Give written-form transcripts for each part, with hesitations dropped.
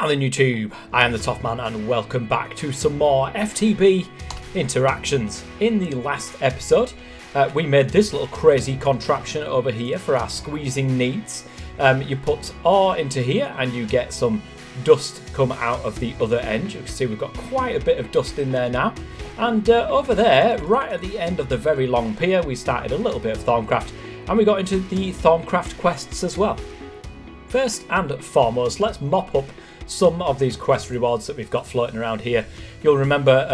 Now then YouTube, I am the Top Man and welcome back to some more FTB Interactions. In the last episode, we made this little crazy contraption over here for our squeezing needs. You put ore into here and you get some dust come out of the other end. You can see we've got quite a bit of dust in there now. And over there, right at the end of the very long pier, we started a little bit of Thorncraft and we got into the Thorncraft quests as well. First and foremost, let's mop up some of these quest rewards that we've got floating around here. You'll remember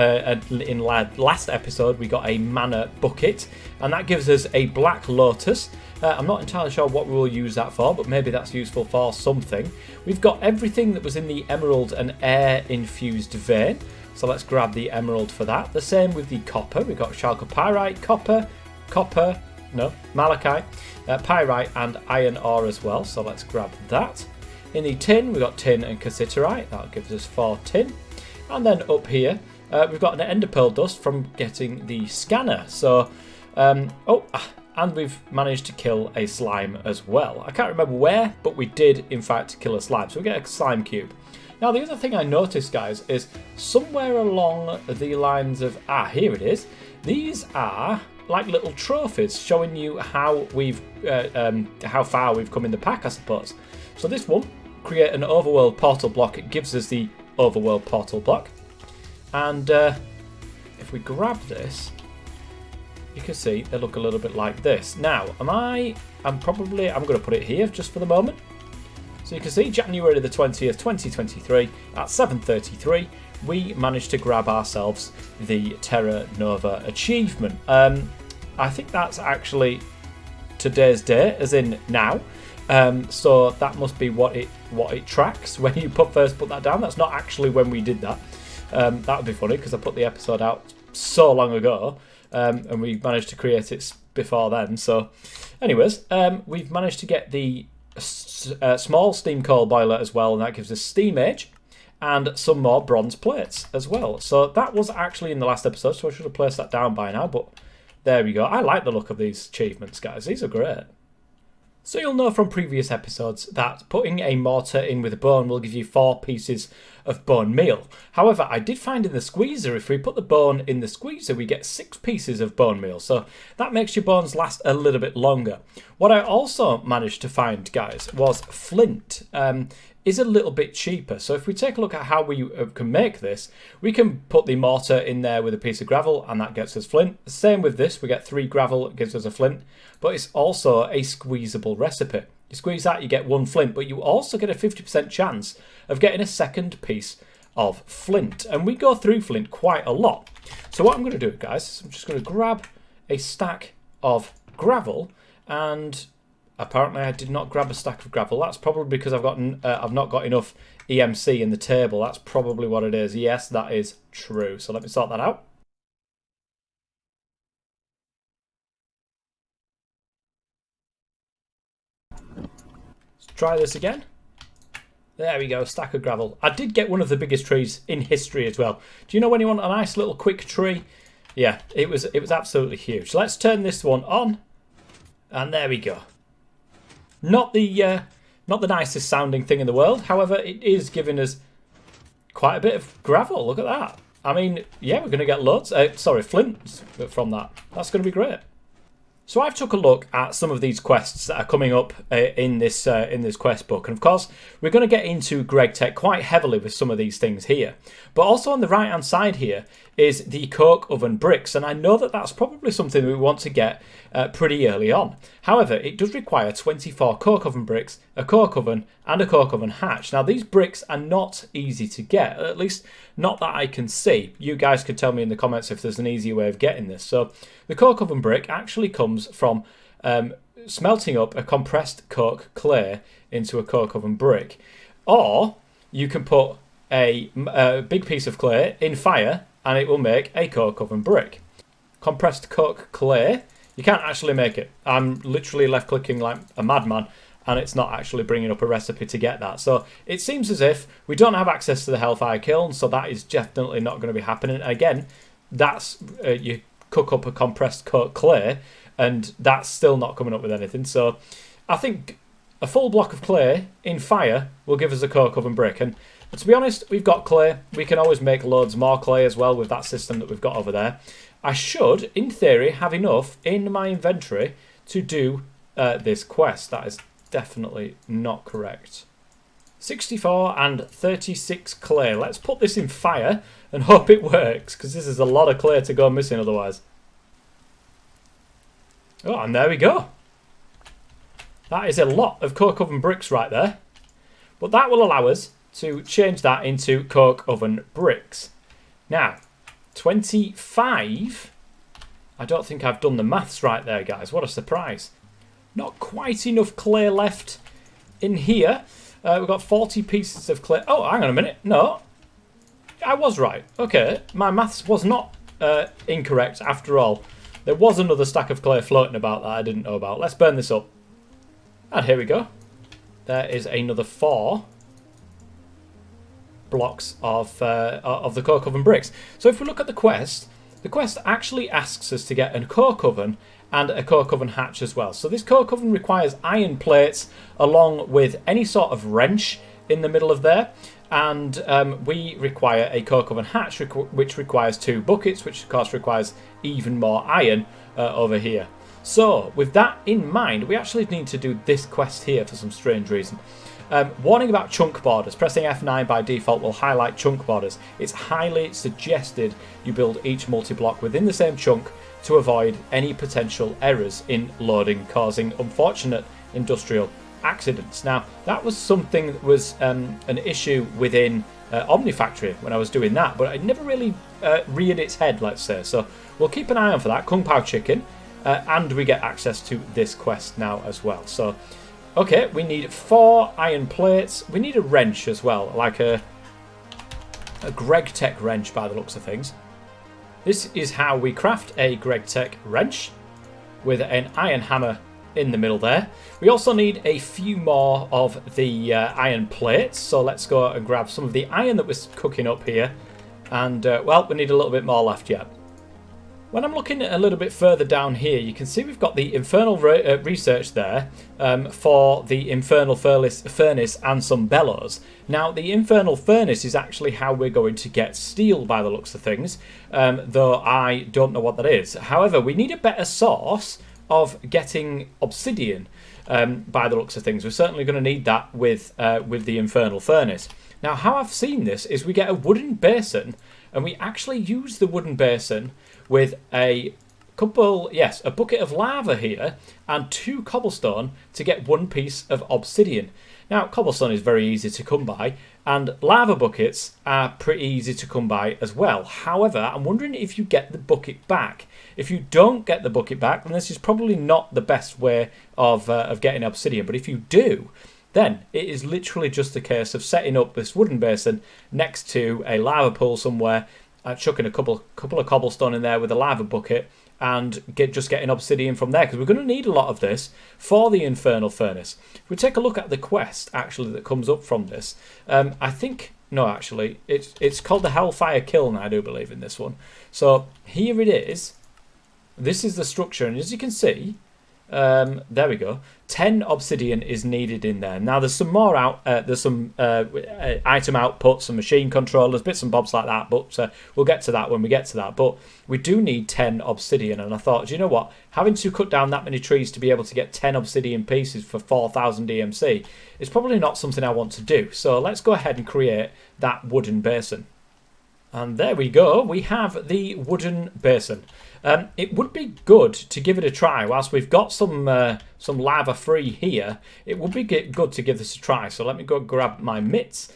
in last episode we got a mana bucket, and that gives us a black lotus. I'm not entirely sure what we will use that for, but maybe that's useful for something. We've got everything that was in the emerald and air infused vein, so let's grab the emerald for that. The same with the copper. We've got chalcopyrite, malachite, pyrite and iron ore as well, so let's grab that. In the tin, we've got tin and cassiterite. That gives us 4 tin. And then up here, we've got an ender pearl dust from getting the scanner. So, and we've managed to kill a slime as well. I can't remember where, but we did, in fact, kill a slime. So we get a slime cube. Now, the other thing I noticed, guys, is somewhere along the lines of... here it is. These are like little trophies showing you how we've, how far we've come in the pack, I suppose. So this one, create an overworld portal block. It gives us the overworld portal block. And if we grab this, you can see they look a little bit like this. Now, I'm going to put it here just for the moment. So you can see January the 20th, 2023 at 7:33, we managed to grab ourselves the Terra Nova achievement. I think that's actually today's date, as in now. So that must be what it tracks when you first put that down. That's not actually when we did that. That would be funny because I put the episode out so long ago, and we managed to create it before then. So, anyways, we've managed to get the small steam coal boiler as well, and that gives us steam age and some more bronze plates as well. So that was actually in the last episode, so I should have placed that down by now. But there we go. I like the look of these achievements, guys. These are great. So you'll know from previous episodes that putting a mortar in with a bone will give you 4 pieces of bone meal. However, I did find in the squeezer, if we put the bone in the squeezer, we get 6 pieces of bone meal. So that makes your bones last a little bit longer. What I also managed to find, guys, was flint. Is a little bit cheaper. So if we take a look at how we can make this, we can put the mortar in there with a piece of gravel and that gets us flint. Same with this, we get 3 gravel, it gives us a flint, but it's also a squeezable recipe. You squeeze that, you get 1 flint, but you also get a 50% chance of getting a second piece of flint. And we go through flint quite a lot. So what I'm going to do, guys, is I'm just going to grab a stack of gravel, and apparently I did not grab a stack of gravel. That's probably because I've not got enough EMC in the table. That's probably what it is. Yes, that is true. So let me sort that out. Let's try this again. There we go, stack of gravel. I did get one of the biggest trees in history as well. Do you know when you want a nice little quick tree? Yeah, it was absolutely huge. So let's turn this one on. And there we go. Not the nicest sounding thing in the world. However, it is giving us quite a bit of gravel. Look at that. I mean, yeah, we're going to get loads. Flint from that. That's going to be great. So I've took a look at some of these quests that are coming up in this quest book, and of course we're going to get into Greg Tech quite heavily with some of these things here. But also on the right hand side here is the coke oven bricks, and I know that that's probably something we want to get pretty early on. However, it does require 24 coke oven bricks, a coke oven, and a coke oven hatch. Now these bricks are not easy to get, at least not that I can see. You guys could tell me in the comments if there's an easier way of getting this. So the coke oven brick actually comes from smelting up a compressed coke clay into a coke oven brick. Or you can put a big piece of clay in fire and it will make a coke oven brick. Compressed coke clay, you can't actually make it. I'm literally left clicking like a madman and it's not actually bringing up a recipe to get that. So it seems as if we don't have access to the Hellfire kiln, so that is definitely not going to be happening. Again, that's you cook up a compressed coke clay and that's still not coming up with anything. So I think a full block of clay in fire will give us a coke oven brick. And to be honest, we've got clay. We can always make loads more clay as well with that system that we've got over there. I should, in theory, have enough in my inventory to do this quest. That is definitely not correct. 64 and 36 clay. Let's put this in fire and hope it works, because this is a lot of clay to go missing otherwise. Oh, and there we go. That is a lot of coke oven bricks right there. But that will allow us to change that into coke oven bricks. Now, 25. I don't think I've done the maths right there, guys. What a surprise. Not quite enough clay left in here. We've got 40 pieces of clay. Oh, hang on a minute. No. I was right. Okay. My maths was not incorrect after all. There was another stack of clay floating about that I didn't know about. Let's burn this up. And here we go. There is another 4 blocks of the coke oven bricks. So if we look at the quest actually asks us to get a coke oven and a coke oven hatch as well. So this coke oven requires iron plates along with any sort of wrench in the middle of there. And we require a coke oven hatch which requires 2 buckets, which of course requires even more iron over here. So with that in mind, we actually need to do this quest here for some strange reason. Warning about chunk borders. Pressing F9 by default will highlight chunk borders. It's highly suggested you build each multi-block within the same chunk to avoid any potential errors in loading, causing unfortunate industrial accidents. Now, that was something that was an issue within Omnifactory when I was doing that, but it never really reared its head, let's say. So we'll keep an eye on for that. Kung Pao Chicken. And we get access to this quest now as well. So, okay, we need 4 iron plates. We need a wrench as well, like a Greg Tech wrench by the looks of things. This is how we craft a Greg Tech wrench with an iron hammer in the middle there. We also need a few more of the iron plates. So let's go and grab some of the iron that was cooking up here. And, well, we need a little bit more left yet. When I'm looking a little bit further down here, you can see we've got the infernal research there for the infernal furnace and some bellows. Now, the infernal furnace is actually how we're going to get steel by the looks of things, though I don't know what that is. However, we need a better source of getting obsidian by the looks of things. We're certainly going to need that with the infernal furnace. Now, how I've seen this is we get a wooden basin, and we actually use the wooden basin with a bucket of lava here and 2 cobblestone to get 1 piece of obsidian. Now, cobblestone is very easy to come by, and lava buckets are pretty easy to come by as well. However, I'm wondering if you get the bucket back. If you don't get the bucket back, then this is probably not the best way of getting obsidian. But if you do, then it is literally just a case of setting up this wooden basin next to a lava pool somewhere, chucking a couple of cobblestone in there with a lava bucket, and just getting obsidian from there, because we're going to need a lot of this for the infernal furnace. If we take a look at the quest actually that comes up from this, I think no, actually it's called the Hellfire Kiln, I do believe, in this one. So here it is. This is the structure, and as you can see, there we go. 10 obsidian is needed in there. Now there's some more there's some item outputs, some machine controllers, bits and bobs like that. But we'll get to that when we get to that. But we do need 10 obsidian, and I thought, do you know what? Having to cut down that many trees to be able to get 10 obsidian pieces for 4,000 EMC is probably not something I want to do. So let's go ahead and create that wooden basin. And there we go. We have the wooden basin. It would be good to give it a try whilst we've got some lava free here. It would be good to give this a try. So let me go grab my mitts.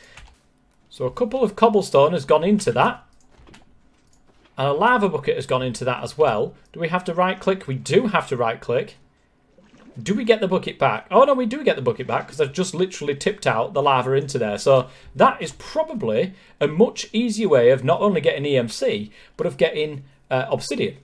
So a couple of cobblestone has gone into that. And a lava bucket has gone into that as well. Do we have to right click? We do have to right click. Do we get the bucket back? Oh no, we do get the bucket back because I've just literally tipped out the lava into there. So that is probably a much easier way of not only getting EMC, but of getting obsidian.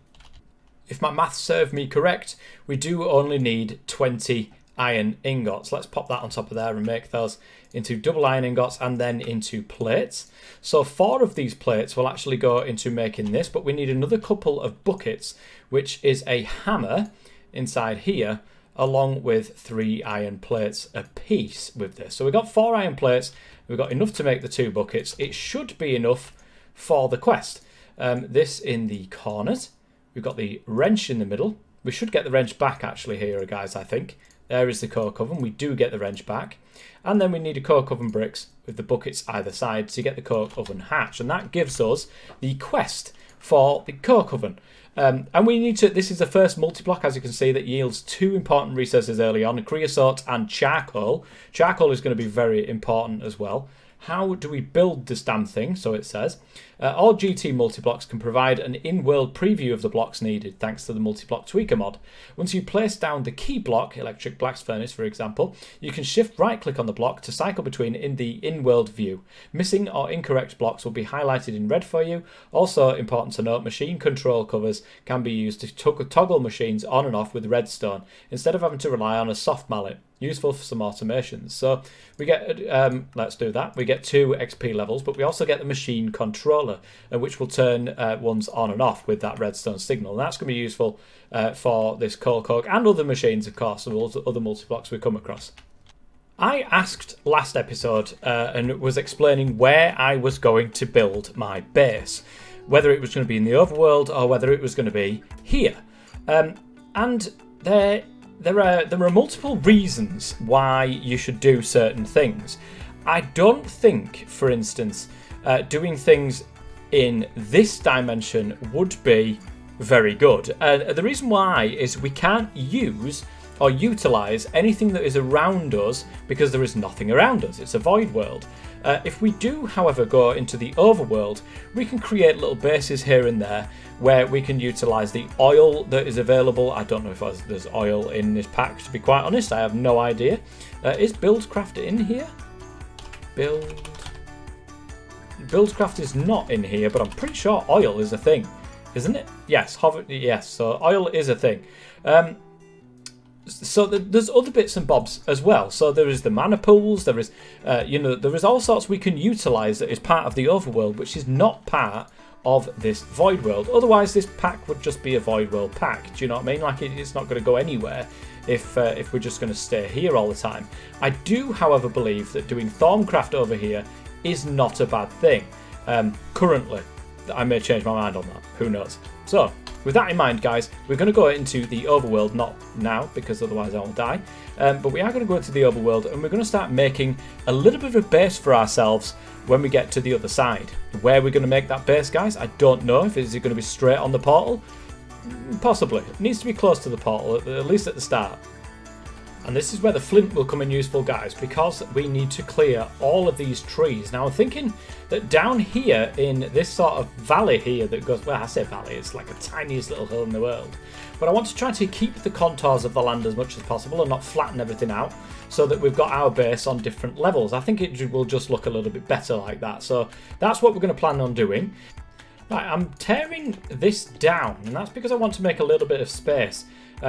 If my maths serve me correct, we do only need 20 iron ingots. Let's pop that on top of there and make those into double iron ingots and then into plates. So 4 of these plates will actually go into making this, but we need another couple of buckets, which is a hammer inside here, along with 3 iron plates apiece with this. So we've got 4 iron plates. We've got enough to make the 2 buckets. It should be enough for the quest. This in the corners. We've got the wrench in the middle. We should get the wrench back actually here, guys, I think. There is the coke oven. We do get the wrench back. And then we need a coke oven bricks with the buckets either side to get the coke oven hatch. And that gives us the quest for the coke oven. And we need to, this is the first multi-block, as you can see, that yields 2 important resources early on, creosote and charcoal. Charcoal is going to be very important as well. How do we build this damn thing? So it says, all GT multi-blocks can provide an in-world preview of the blocks needed, thanks to the multi-block tweaker mod. Once you place down the key block, electric blast furnace for example, you can shift right-click on the block to cycle between in the in-world view. Missing or incorrect blocks will be highlighted in red for you. Also important to note, machine control covers can be used to toggle machines on and off with redstone, instead of having to rely on a soft mallet. Useful for some automations. So we get, let's do that. We get 2 XP levels, but we also get the machine controller, which will turn ones on and off with that redstone signal. And that's going to be useful for this coal coke and other machines, of course, and other multi-blocks we come across. I asked last episode and was explaining where I was going to build my base, whether it was going to be in the overworld or whether it was going to be here. And there are multiple reasons why you should do certain things. I don't think, for instance, doing things in this dimension would be very good. The reason why is we can't use or utilize anything that is around us because there is nothing around us. It's a void world. If we do, however, go into the overworld, we can create little bases here and there where we can utilize the oil that is available. I don't know if there's oil in this pack, to be quite honest. I have no idea. Is Buildcraft in here? Buildcraft is not in here, but I'm pretty sure oil is a thing, isn't it? Yes, yes. So oil is a thing. So there's other bits and bobs as well. So there is the mana pools. There is, there is all sorts we can utilize that is part of the overworld, which is not part of this void world. Otherwise, this pack would just be a void world pack. Do you know what I mean? Like it's not going to go anywhere if we're just going to stay here all the time. I do, however, believe that doing Thorncraft over here is not a bad thing. Currently, I may change my mind on that. Who knows? So, with that in mind, guys, we're going to go into the overworld, not now, because otherwise I will die. But we are going to go into the overworld, and we're going to start making a little bit of a base for ourselves when we get to the other side. Where we're going to make that base, guys, I don't know. If is it going to be straight on the portal? Possibly. It needs to be close to the portal, at least at the start. And this is where the flint will come in useful, guys, because we need to clear all of these trees. Now, I'm thinking that down here in this sort of valley here that goes, well, I say valley, it's like the tiniest little hill in the world. But I want to try to keep the contours of the land as much as possible and not flatten everything out so that we've got our base on different levels. I think it will just look a little bit better like that. So that's what we're going to plan on doing. Right, I'm tearing this down, and that's because I want to make a little bit of space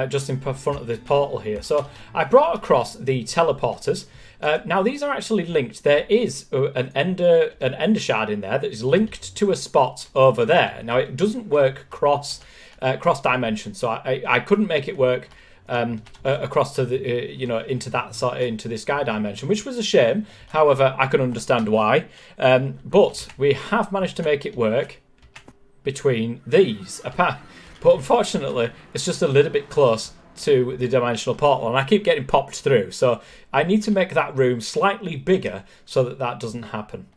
just in front of the portal here. So I brought across the teleporters. Now these are actually linked. There is an ender shard in there that is linked to a spot over there. Now it doesn't work cross dimension, so I couldn't make it work across to the into this sky dimension, which was a shame. However, I can understand why. But we have managed to make it work between these. But unfortunately, it's just a little bit close to the dimensional portal, and I keep getting popped through. So I need to make that room slightly bigger so that that doesn't happen.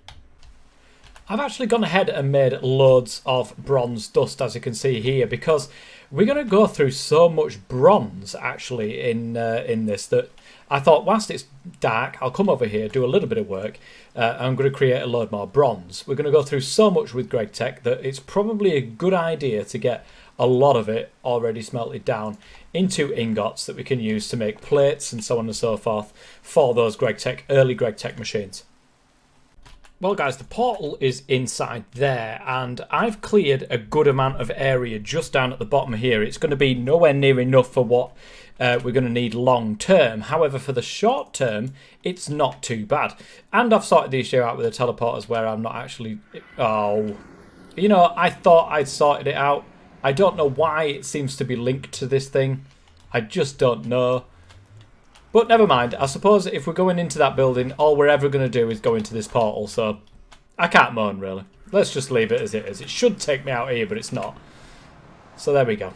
I've actually gone ahead and made loads of bronze dust, as you can see here, because we're going to go through so much bronze actually in this that I thought, whilst it's dark, I'll come over here, do a little bit of work. I'm going to create a load more bronze. We're going to go through so much with Greg Tech that it's probably a good idea to get a lot of it already smelted down into ingots that we can use to make plates and so on and so forth for those early Greg Tech machines. Well, guys, the portal is inside there, and I've cleared a good amount of area just down at the bottom here. It's going to be nowhere near enough for what we're going to need long term. However, for the short term, it's not too bad. And I've sorted the issue out with the teleporters where I'm not actually... Oh, I thought I'd sorted it out. I don't know why it seems to be linked to this thing. I just don't know. But never mind. I suppose if we're going into that building, all we're ever going to do is go into this portal. So I can't moan, really. Let's just leave it as it is. It should take me out here, but it's not. So there we go.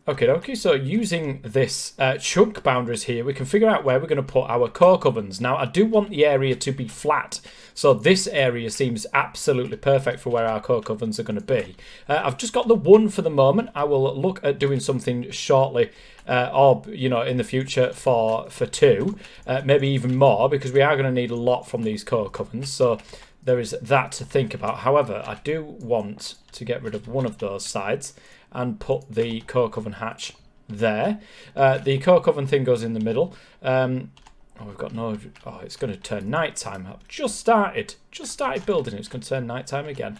Okay, dokie. So using this chunk boundaries here, we can figure out where we're going to put our coke ovens. Now, I do want the area to be flat. So this area seems absolutely perfect for where our coke ovens are going to be. I've just got the one for the moment. I will look at doing something shortly or, you know, in the future for two. Maybe even more, because we are going to need a lot from these coke ovens. So there is that to think about. However, I do want to get rid of one of those sides and put the coke oven hatch there. The coke oven thing goes in the middle. We've got no... Oh, it's going to turn nighttime. I've just started building it. It's going to turn nighttime again.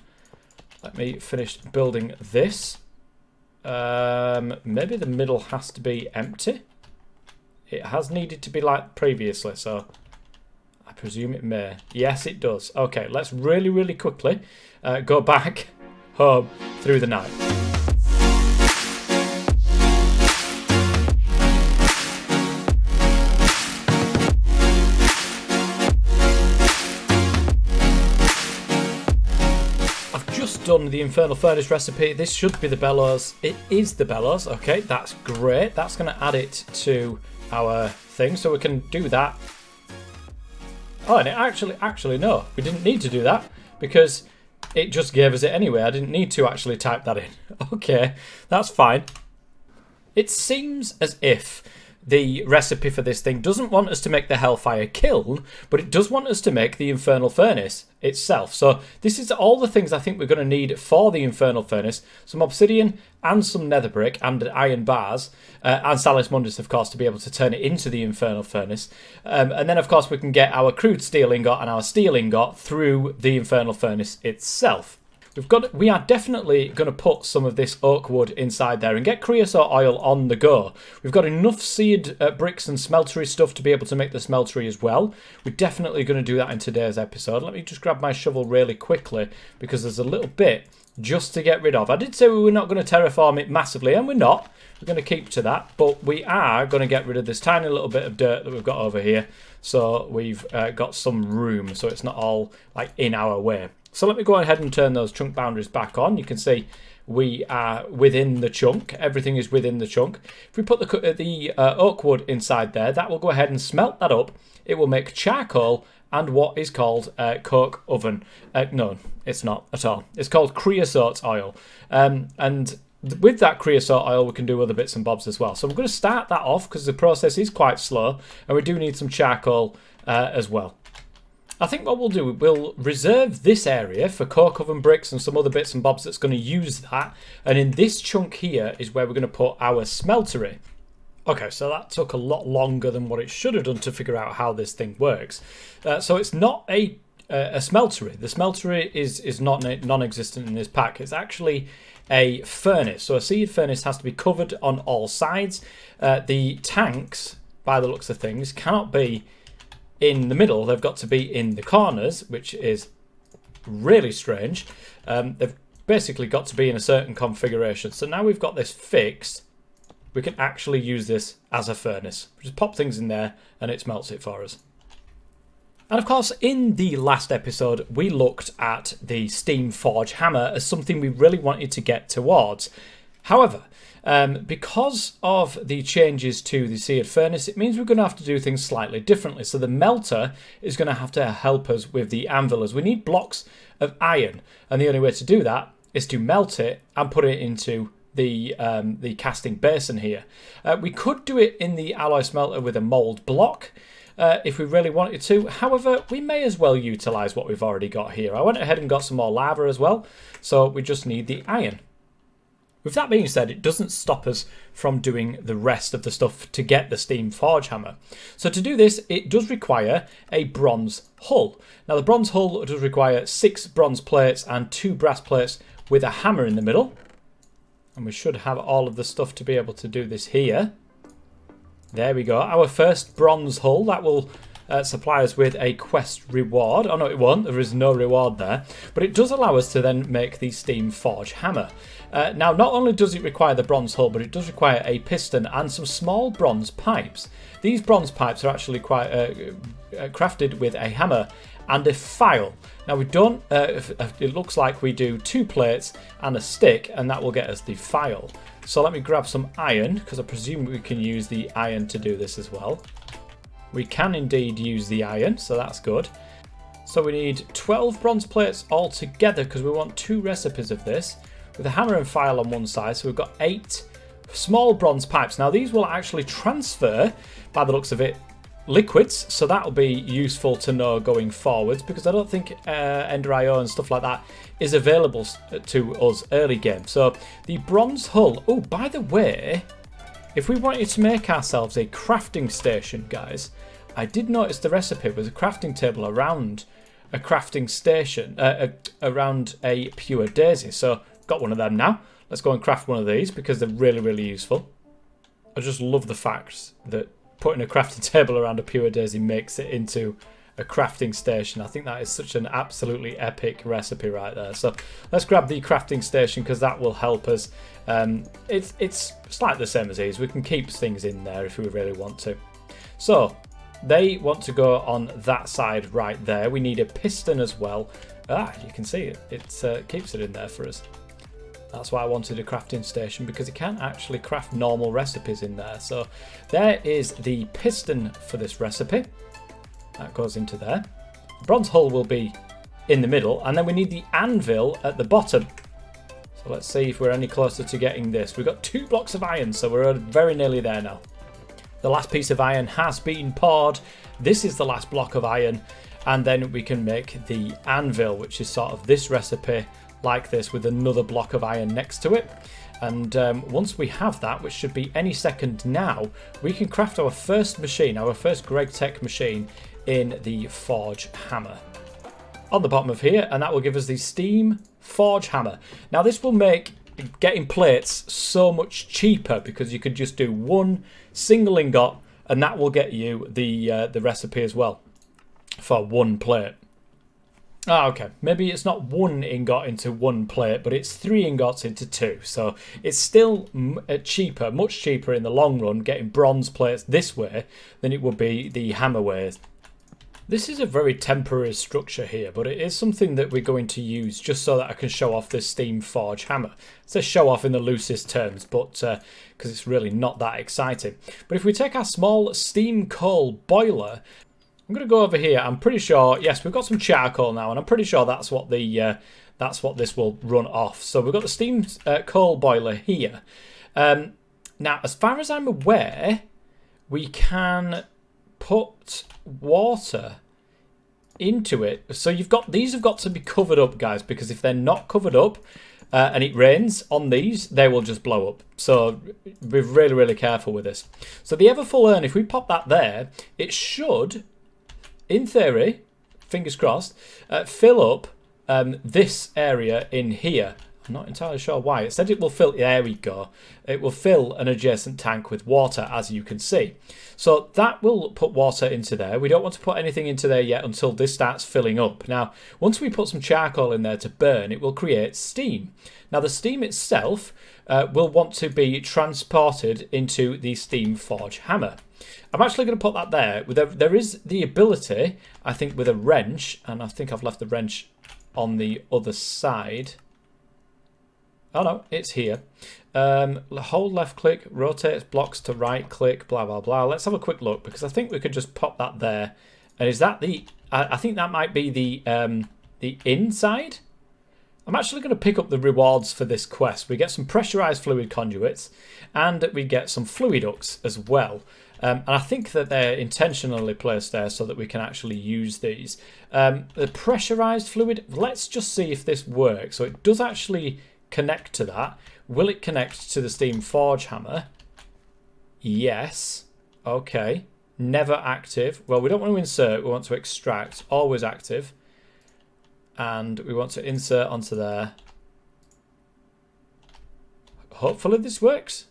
Let me finish building this. Maybe the middle has to be empty. It has needed to be like previously, so I presume it may. Yes, it does. Okay, let's really, really quickly go back home through the night. Done the infernal furnace recipe. This should be the bellows. It is the bellows. Okay, that's great. That's going to add it to our thing, so we can do that. Oh, and it actually no, we didn't need to do that because it just gave us it anyway. I didn't need to actually type that in. Okay, that's fine. It seems as if the recipe for this thing doesn't want us to make the Hellfire Kiln, but it does want us to make the Infernal Furnace itself. So this is all the things I think we're going to need for the Infernal Furnace. Some obsidian and some nether brick and iron bars and Salis Mundus, of course, to be able to turn it into the Infernal Furnace. And then, of course, we can get our crude steel ingot and our steel ingot through the Infernal Furnace itself. We are definitely going to put some of this oak wood inside there and get creosote oil on the go. We've got enough seared bricks and smeltery stuff to be able to make the smeltery as well. We're definitely going to do that in today's episode. Let me just grab my shovel really quickly because there's a little bit just to get rid of. I did say we were not going to terraform it massively, and we're not. We're going to keep to that, but we are going to get rid of this tiny little bit of dirt that we've got over here, so we've got some room, so it's not all like in our way. So let me go ahead and turn those chunk boundaries back on. You can see we are within the chunk. Everything is within the chunk. If we put the oak wood inside there, that will go ahead and smelt that up. It will make charcoal and what is called coke oven. No, it's not at all. It's called creosote oil. And with that creosote oil, we can do other bits and bobs as well. So we're going to start that off because the process is quite slow. And we do need some charcoal as well. I think what we'll do, we'll reserve this area for coke oven bricks and some other bits and bobs that's going to use that. And in this chunk here is where we're going to put our smeltery. Okay, so that took a lot longer than what it should have done to figure out how this thing works. So it's not a smeltery. The smeltery is not non-existent in this pack. It's actually a furnace. So a seed furnace has to be covered on all sides. The tanks, by the looks of things, cannot be in the middle. They've got to be in the corners, which is really strange. They've basically got to be in a certain configuration. So now we've got this fixed, we can actually use this as a furnace. We just pop things in there and it smelts it for us. And of course, in the last episode, we looked at the Steam Forge Hammer as something we really wanted to get towards. However, because of the changes to the seared furnace, it means we're going to have to do things slightly differently. So the melter is going to have to help us with the anvil, as we need blocks of iron, and the only way to do that is to melt it and put it into the casting basin here. We could do it in the alloy smelter with a mould block if we really wanted to. However, we may as well utilise what we've already got here. I went ahead and got some more lava as well, so we just need the iron. With that being said, it doesn't stop us from doing the rest of the stuff to get the Steam Forge Hammer. So to do this, it does require a bronze hull. Now the bronze hull does require 6 bronze plates and 2 brass plates with a hammer in the middle. And we should have all of the stuff to be able to do this here. There we go, our first bronze hull. That will supply us with a quest reward. Oh no, it won't. There is no reward there. But it does allow us to then make the steam forge hammer. Now, not only does it require the bronze hull, but it does require a piston and some small bronze pipes. These bronze pipes are actually quite crafted with a hammer and a file. Now we don't, it looks like we do 2 plates and a stick, and that will get us the file. So let me grab some iron, because I presume we can use the iron to do this as well. We can indeed use the iron, so that's good. So we need 12 bronze plates all together, because we want 2 recipes of this, with a hammer and file on one side. So we've got 8 small bronze pipes. Now these will actually transfer, by the looks of it, liquids, so that'll be useful to know going forwards, because I don't think Ender IO and stuff like that is available to us early game. So the bronze hull. Oh, by the way, if we wanted to make ourselves a crafting station, guys, I did notice the recipe with a crafting table around a crafting station, around a pure daisy. So got one of them now. Let's go and craft one of these, because they're really, really useful. I just love the fact that putting a crafting table around a pure daisy makes it into a crafting station. I think that is such an absolutely epic recipe right there. So let's grab the crafting station, because that will help us. It's slightly the same as these. We can keep things in there if we really want to. So they want to go on that side right there. We need a piston as well. You can see it. It keeps it in there for us. That's why I wanted a crafting station, because it can actually craft normal recipes in there. So there is the piston for this recipe. That goes into there. The bronze hull will be in the middle, and then we need the anvil at the bottom. So let's see if we're any closer to getting this. We've got 2 blocks of iron, so we're very nearly there now. The last piece of iron has been poured. This is the last block of iron, and then we can make the anvil, which is sort of this recipe, like this, with another block of iron next to it. And once we have that, which should be any second now, we can craft our first machine, our first Greg Tech machine, in the forge hammer on the bottom of here, and that will give us the steam forge hammer. Now this will make getting plates so much cheaper, because you could just do 1 single ingot, and that will get you the recipe as well for 1 plate. Okay, maybe it's not 1 ingot into 1 plate, but it's 3 ingots into 2. So it's still cheaper, much cheaper in the long run, getting bronze plates this way than it would be the hammer way. This is a very temporary structure here, but it is something that we're going to use just so that I can show off this steam forge hammer. It's a show off in the loosest terms, but because it's really not that exciting. But if we take our small steam coal boiler, I'm going to go over here. I'm pretty sure, yes, we've got some charcoal now, and I'm pretty sure that's what this will run off. So we've got the steam coal boiler here. Now, as far as I'm aware, we can put water into it. So these have got to be covered up, guys, because if they're not covered up and it rains on these, they will just blow up. So be really, really careful with this. So the ever full urn, if we pop that there, it should, in theory, fingers crossed, fill up this area in here. I'm not entirely sure why. It said it will fill, there we go. It will fill an adjacent tank with water, as you can see. So that will put water into there. We don't want to put anything into there yet until this starts filling up. Now, once we put some charcoal in there to burn, it will create steam. Now, the steam itself will want to be transported into the steam forge hammer. I'm actually going to put that there. There is the ability, I think, with a wrench, and I think I've left the wrench on the other side. Oh no, it's here. Hold left click, rotates blocks to right click, blah, blah, blah. Let's have a quick look, because I think we could just pop that there. And is that the... I think that might be the inside. I'm actually going to pick up the rewards for this quest. We get some pressurized fluid conduits, and we get some fluid ducts as well. And I think that they're intentionally placed there so that we can actually use these. The pressurized fluid, let's just see if this works. So it does actually connect to that. Will it connect to the steam forge hammer? Yes. Okay. Never active. Well, we don't want to insert, we want to extract. Always active. And we want to insert onto there. Hopefully this works.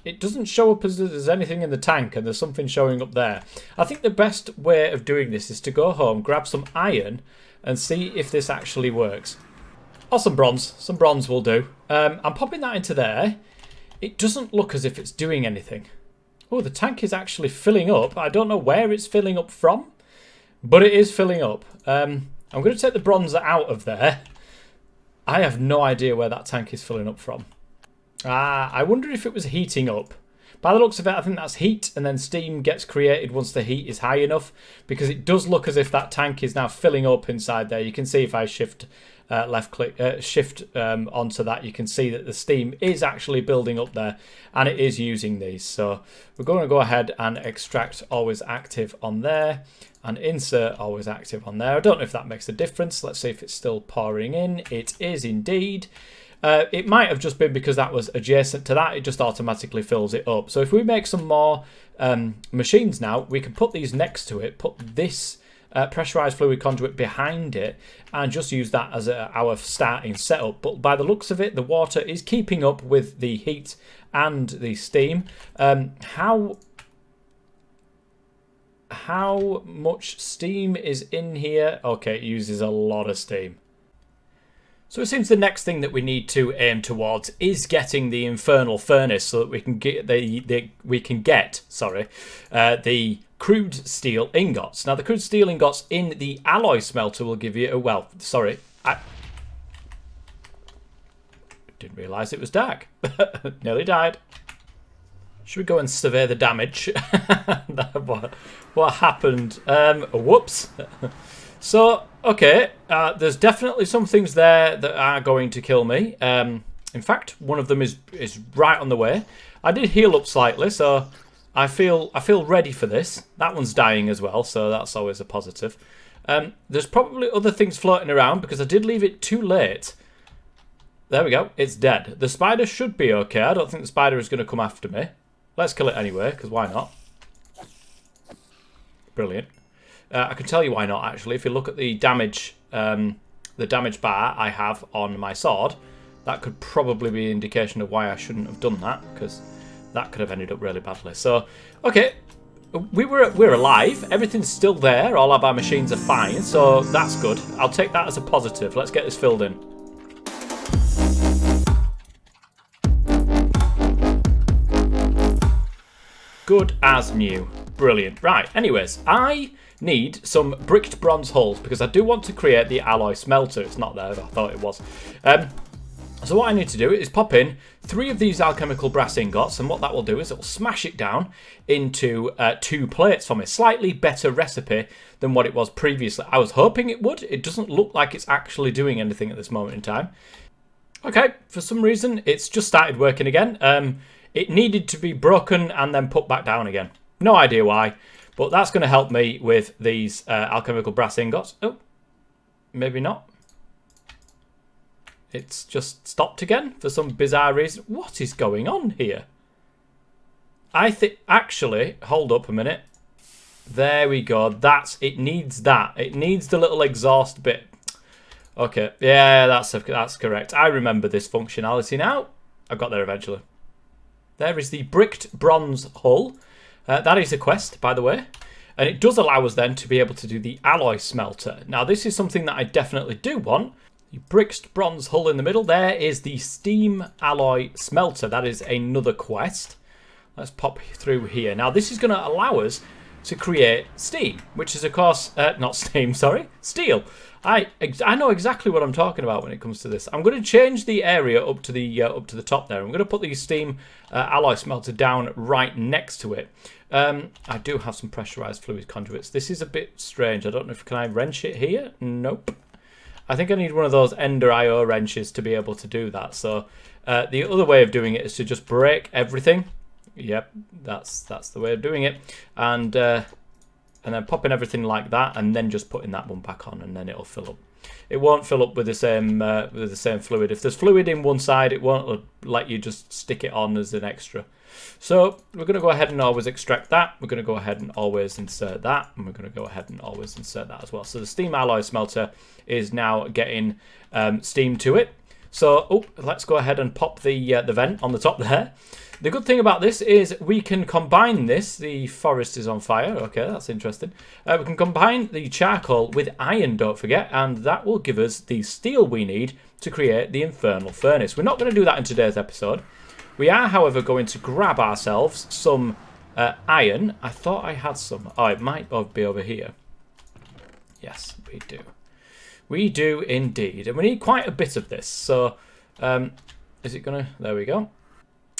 it doesn't show up as there's anything in the tank and there's something showing up there. I think the best way of doing this is to go home, grab some iron, and see if this actually works. Or some bronze. Some bronze will do. I'm popping that into there. It doesn't look as if it's doing anything. Oh, the tank is actually filling up. I don't know where it's filling up from, but it is filling up. I'm going to take the bronze out of there. I have no idea where that tank is filling up from. I wonder if it was heating up. By the looks of it, I think that's heat, and then steam gets created once the heat is high enough, because it does look as if that tank is now filling up inside there. You can see if I shift shift onto that, you can see that the steam is actually building up there, and it is using these. So we're going to go ahead and extract always active on there, and insert always active on there. I don't know if that makes a difference. Let's see if it's still pouring in. It is indeed. It might have just been because that was adjacent to that. It just automatically fills it up. So if we make some more machines now, we can put these next to it, put this pressurized fluid conduit behind it, and just use that as our starting setup. But by the looks of it, the water is keeping up with the heat and the steam. How much steam is in here? Okay, it uses a lot of steam. So it seems the next thing that we need to aim towards is getting the infernal furnace, so that we can get the crude steel ingots. Now, the crude steel ingots in the alloy smelter will give you I didn't realise it was dark. Nearly died. Should we go and survey the damage? What happened? Whoops. So, okay, there's definitely some things there that are going to kill me. In fact, one of them is right on the way. I did heal up slightly, so I feel ready for this. That one's dying as well, so that's always a positive. There's probably other things floating around because I did leave it too late. There we go, it's dead. The spider should be okay. I don't think the spider is going to come after me. Let's kill it anyway, because why not? Brilliant. I can tell you why not, actually. If you look at the damage bar I have on my sword, that could probably be an indication of why I shouldn't have done that, because that could have ended up really badly. So, okay, we're alive. Everything's still there. All of our machines are fine, so that's good. I'll take that as a positive. Let's get this filled in. Good as new. Brilliant. Right, anyways, I need some bricked bronze hulls because I do want to create the alloy smelter. It's not there, I thought it was. So what I need to do is pop in 3 of these alchemical brass ingots, and what that will do is it will smash it down into 2 plates for me. Slightly better recipe than what it was previously. I was hoping it would. It doesn't look like it's actually doing anything at this moment in time. Okay, for some reason it's just started working again. It needed to be broken and then put back down again. No idea why, but that's going to help me with these alchemical brass ingots. Oh, maybe not. It's just stopped again for some bizarre reason. What is going on here? I think, actually, hold up a minute. There we go. It needs that. It needs the little exhaust bit. Okay, yeah, that's correct. I remember this functionality now. I got there eventually. There is the bricked bronze hull. That is a quest, by the way. And it does allow us then to be able to do the alloy smelter. Now, this is something that I definitely do want. The bricked bronze hull in the middle. There is the steam alloy smelter. That is another quest. Let's pop through here. Now, this is going to allow us to create steam, which is, of course, not steam, sorry, steel. I know exactly what I'm talking about when it comes to this. I'm going to change the area up to the top there. I'm going to put the steam alloy smelter down right next to it. I do have some pressurized fluid conduits. This is a bit strange. I don't know if can I wrench it here? Nope. I think I need one of those Ender IO wrenches to be able to do that. So the other way of doing it is to just break everything. Yep, that's the way of doing it, and then popping everything like that, and then just putting that one back on, and then it'll fill up. It won't fill up with the same fluid. If there's fluid in one side, it won't let you just stick it on as an extra. So we're going to go ahead and always extract that. We're going to go ahead and always insert that, and we're going to go ahead and always insert that as well. So the steam alloy smelter is now getting steam to it. So let's go ahead and pop the vent on the top there. The good thing about this is we can combine this. The forest is on fire. Okay, that's interesting. We can combine the charcoal with iron, don't forget, and that will give us the steel we need to create the infernal furnace. We're not going to do that in today's episode. We are, however, going to grab ourselves some iron. I thought I had some. Oh, it might be over here. Yes, we do. We do indeed. And we need quite a bit of this. So, is it going to... There we go.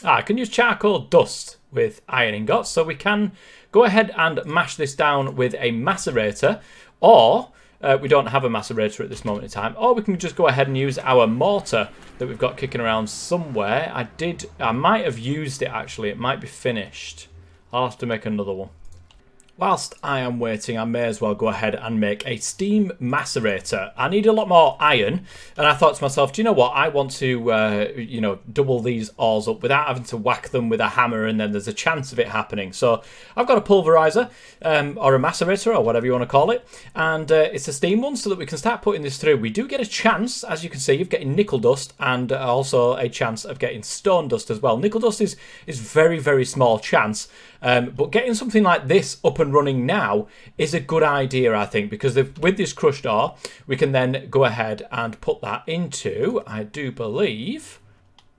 I can use charcoal dust with iron ingots. So we can go ahead and mash this down with a macerator. Or, we don't have a macerator at this moment in time. Or we can just go ahead and use our mortar that we've got kicking around somewhere. I might have used it, actually. It might be finished. I'll have to make another one. Whilst I am waiting, I may as well go ahead and make a steam macerator. I need a lot more iron, and I thought to myself, do you know what? I want to, double these ores up without having to whack them with a hammer, and then there's a chance of it happening. So I've got a pulverizer, or a macerator, or whatever you want to call it, and it's a steam one, so that we can start putting this through. We do get a chance, as you can see, of getting nickel dust, and also a chance of getting stone dust as well. Nickel dust is very, very small chance. But getting something like this up and running now is a good idea, I think, because with this crushed ore, we can then go ahead and put that into, I do believe...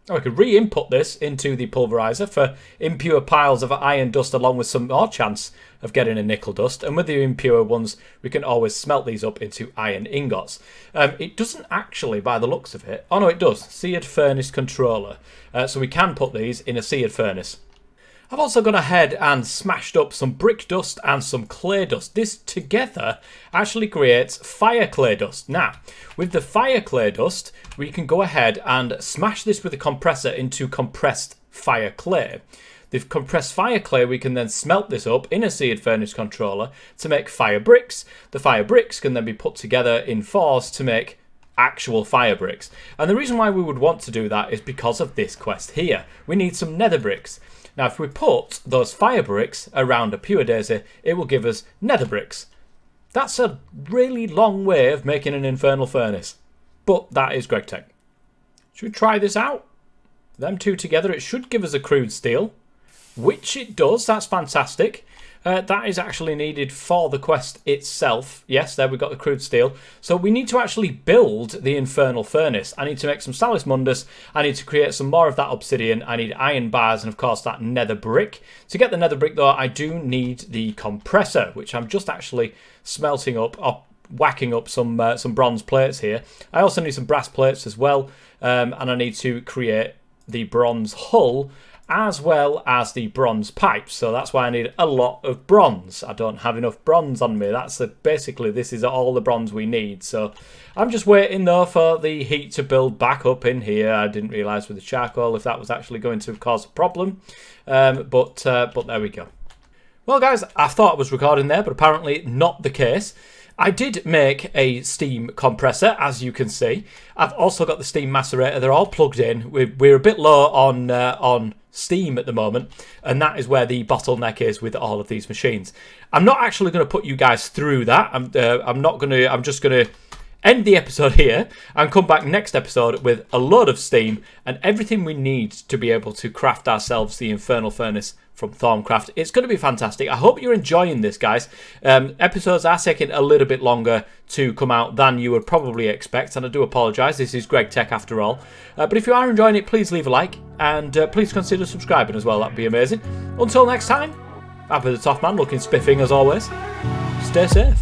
Oh, I could re-input this into the pulverizer for impure piles of iron dust along with some more chance of getting a nickel dust. And with the impure ones, we can always smelt these up into iron ingots. It doesn't actually, by the looks of it... Oh, no, it does. Seared furnace controller. So we can put these in a seared furnace. I've also gone ahead and smashed up some brick dust and some clay dust. This together actually creates fire clay dust. Now, with the fire clay dust, we can go ahead and smash this with a compressor into compressed fire clay. The compressed fire clay, we can then smelt this up in a seared furnace controller to make fire bricks. The fire bricks can then be put together in fours to make actual fire bricks. And the reason why we would want to do that is because of this quest here. We need some nether bricks. Now, if we put those fire bricks around a pure daisy, it will give us nether bricks. That's a really long way of making an infernal furnace. But that is Greg Tech. Should we try this out? Them two together, it should give us a crude steel. Which it does, that's fantastic. That is actually needed for the quest itself. Yes, there we've got the crude steel. So we need to actually build the infernal furnace. I need to make some Salis Mundus. I need to create some more of that obsidian. I need iron bars and, of course, that nether brick. To get the nether brick, though, I do need the compressor, which I'm just actually smelting up, or whacking up some bronze plates here. I also need some brass plates as well, and I need to create the bronze hull as well as the bronze pipes. So that's why I need a lot of bronze. I don't have enough bronze on me. Basically, this is all the bronze we need. So I'm just waiting, though, for the heat to build back up in here. I didn't realise with the charcoal if that was actually going to cause a problem. But there we go. Well, guys, I thought I was recording there, but apparently not the case. I did make a steam compressor, as you can see. I've also got the steam macerator. They're all plugged in. We're a bit low on steam at the moment, and that is where the bottleneck is with all of these machines. I'm not actually going to put you guys through that. I'm just going to end the episode here and come back next episode with a load of steam and everything we need to be able to craft ourselves the infernal furnace from Thorncraft. It's going to be fantastic. I hope you're enjoying this, guys. Episodes are taking a little bit longer to come out than you would probably expect, and I do apologise. This is Greg Tech after all. But if you are enjoying it, please leave a like, and please consider subscribing as well. That'd be amazing. Until next time, Happy the Toff Man, looking spiffing as always. Stay safe.